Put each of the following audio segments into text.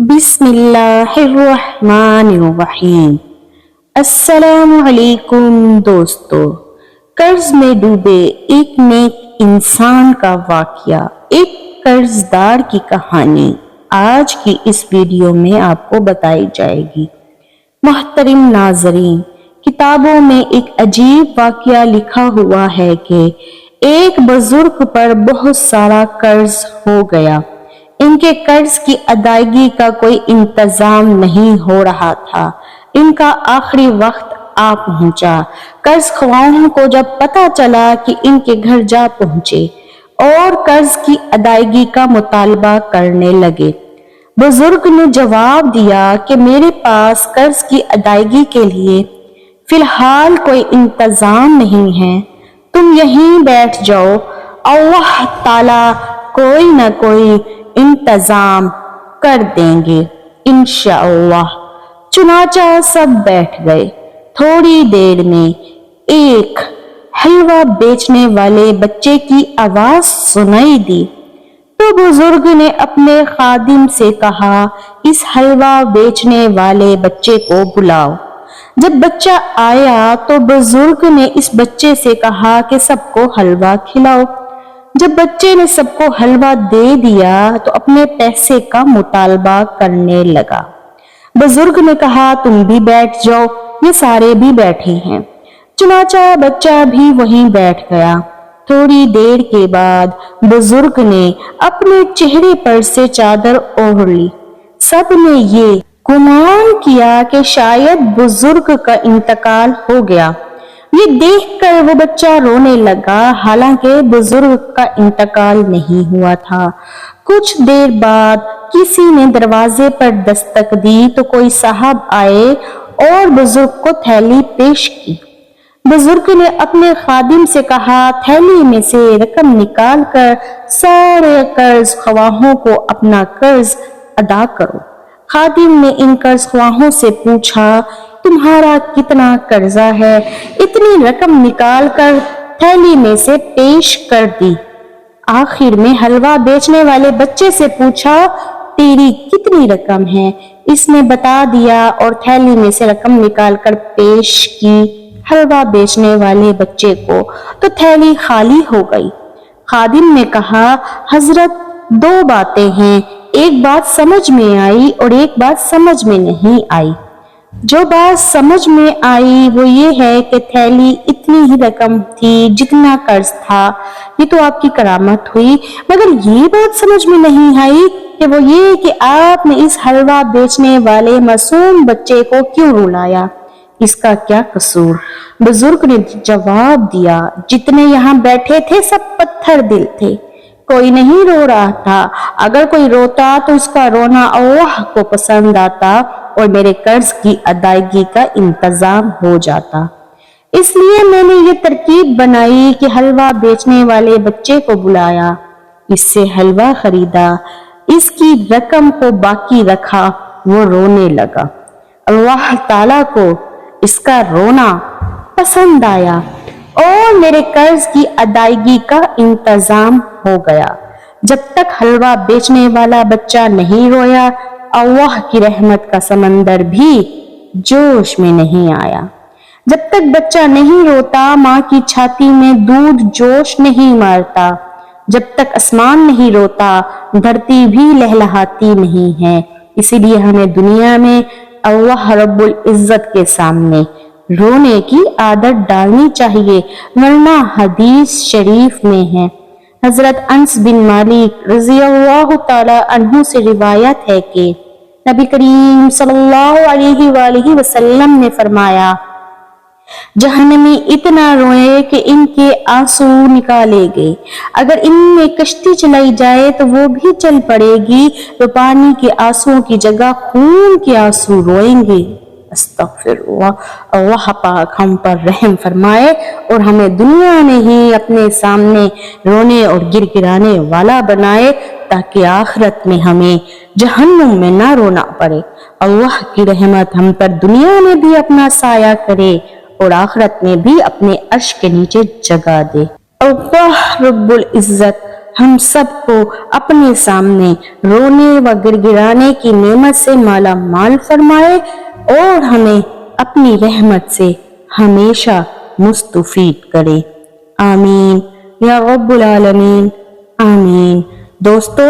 بسم اللہ الرحمن الرحیم۔ السلام علیکم دوستو۔ قرض میں ڈوبے ایک نیک انسان کا واقعہ، ایک قرض دار کی کہانی آج کی اس ویڈیو میں آپ کو بتائی جائے گی۔ محترم ناظرین، کتابوں میں ایک عجیب واقعہ لکھا ہوا ہے کہ ایک بزرگ پر بہت سارا قرض ہو گیا۔ ان کے قرض کی ادائیگی کا کوئی انتظام نہیں ہو رہا تھا۔ ان کا آخری وقت آ پہنچا۔ قرض خواہوں کو جب پتہ چلا کہ ان کے گھر جا پہنچے اور قرض کی ادائیگی کا مطالبہ کرنے لگے۔ بزرگ نے جواب دیا کہ میرے پاس قرض کی ادائیگی کے لیے فی الحال کوئی انتظام نہیں ہے، تم یہیں بیٹھ جاؤ، اللہ تعالیٰ کوئی نہ کوئی انتظام کر دیں گے انشاءاللہ۔ چنانچہ سب بیٹھ گئے۔ تھوڑی دیر میں ایک حلوہ بیچنے والے بچے کی آواز سنائی دی تو بزرگ نے اپنے خادم سے کہا، اس حلوہ بیچنے والے بچے کو بلاؤ۔ جب بچہ آیا تو بزرگ نے اس بچے سے کہا کہ سب کو حلوہ کھلاؤ۔ جب بچے نے سب کو حلوہ دے دیا تو اپنے پیسے کا مطالبہ کرنے لگا۔ بزرگ نے کہا، تم بھی بیٹھ جاؤ، یہ سارے بھی بیٹھے ہیں۔ چنانچہ بچہ بھی وہیں بیٹھ گیا۔ تھوڑی دیر کے بعد بزرگ نے اپنے چہرے پر سے چادر اوڑھ لی۔ سب نے یہ گمان کیا کہ شاید بزرگ کا انتقال ہو گیا۔ یہ دیکھ کر وہ بچہ رونے لگا، حالانکہ بزرگ کا انتقال نہیں ہوا تھا۔ کچھ دیر بعد کسی نے دروازے پر دستک دی تو کوئی صاحب آئے اور بزرگ کو تھیلی پیش کی۔ بزرگ نے اپنے خادم سے کہا، تھیلی میں سے رقم نکال کر سارے قرض خواہوں کو اپنا قرض ادا کرو۔ خادم نے ان قرض خواہوں سے پوچھا، تمہارا کتنا قرضہ ہے؟ اتنی رقم نکال کر تھیلی میں سے پیش کر دی۔ آخر میں حلوہ بیچنے والے بچے سے پوچھا، تیری کتنی رقم ہے؟ اس نے بتا دیا اور تھیلی میں سے رقم نکال کر پیش کی حلوہ بیچنے والے بچے کو، تو تھیلی خالی ہو گئی۔ خادم نے کہا، حضرت دو باتیں ہیں، ایک بات سمجھ میں آئی اور ایک بات سمجھ میں نہیں آئی۔ جو بات سمجھ میں آئی وہ یہ ہے کہ تھیلی اتنی ہی رقم تھی جتنا قرض تھا، یہ تو آپ کی کرامت ہوئی، مگر یہ بات سمجھ میں نہیں آئی کہ وہ یہ کہ آپ نے اس حلوہ بیچنے والے معصوم بچے کو کیوں رلایا، اس کا کیا قصور؟ بزرگ نے جواب دیا، جتنے یہاں بیٹھے تھے سب پتھر دل تھے، کوئی نہیں رو رہا تھا۔ اگر کوئی روتا تو اس کا رونا اللہ کو پسند آتا اور میرے قرض کی ادائیگی کا انتظام ہو جاتا۔ اس لیے میں نے یہ ترکیب بنائی کہ حلوہ بیچنے والے بچے کو بلایا، اس سے حلوہ خریدا، اس کی رقم کو باقی رکھا، وہ رونے لگا۔ اللہ تعالیٰ کو اس کا رونا پسند آیا اور میرے قرض کی ادائیگی کا انتظام ہو گیا۔ جب تک حلوہ بیچنے والا بچہ نہیں رویا، اللہ کی رحمت کا سمندر بھی جوش میں نہیں آیا۔ جب تک بچہ نہیں روتا، ماں کی چھاتی میں دودھ جوش نہیں مارتا۔ جب تک آسمان نہیں روتا، دھرتی بھی لہلہاتی نہیں ہے۔ اسی لیے ہمیں دنیا میں اللہ رب العزت کے سامنے رونے کی عادت ڈالنی چاہیے، ورنہ حدیث شریف میں ہے، حضرت انس بن مالک رضی اللہ تعالی عنہ سے روایت ہے کہ نبی کریم صلی اللہ علیہ وآلہ وسلم نے فرمایا، جہنمی اتنا روئے کہ ان کے آنسو نکالے گئے، اگر ان میں کشتی چلائی جائے تو وہ بھی چل پڑے گی، تو پانی کے آنسو کی جگہ خون کے آنسو روئیں گے۔ استغفر اللہ۔ اللہ پاک ہم پر رحم فرمائے اور ہمیں دنیا میں ہی اپنے سامنے رونے اور گر گرانے والا بنائے، تاکہ آخرت میں ہمیں جہنم میں نہ رونا پڑے۔ اللہ کی رحمت ہم پر دنیا میں بھی اپنا سایہ کرے اور آخرت میں بھی اپنے عرش کے نیچے جگہ دے۔ اللہ رب العزت ہم سب کو اپنے سامنے رونے و گڑگڑانے کی نعمت سے مالا مال فرمائے اور ہمیں اپنی رحمت سے ہمیشہ مستفید کرے. آمین یا رب العالمین. آمین. دوستو،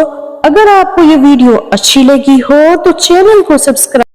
اگر آپ کو یہ ویڈیو اچھی لگی ہو تو چینل کو سبسکرائب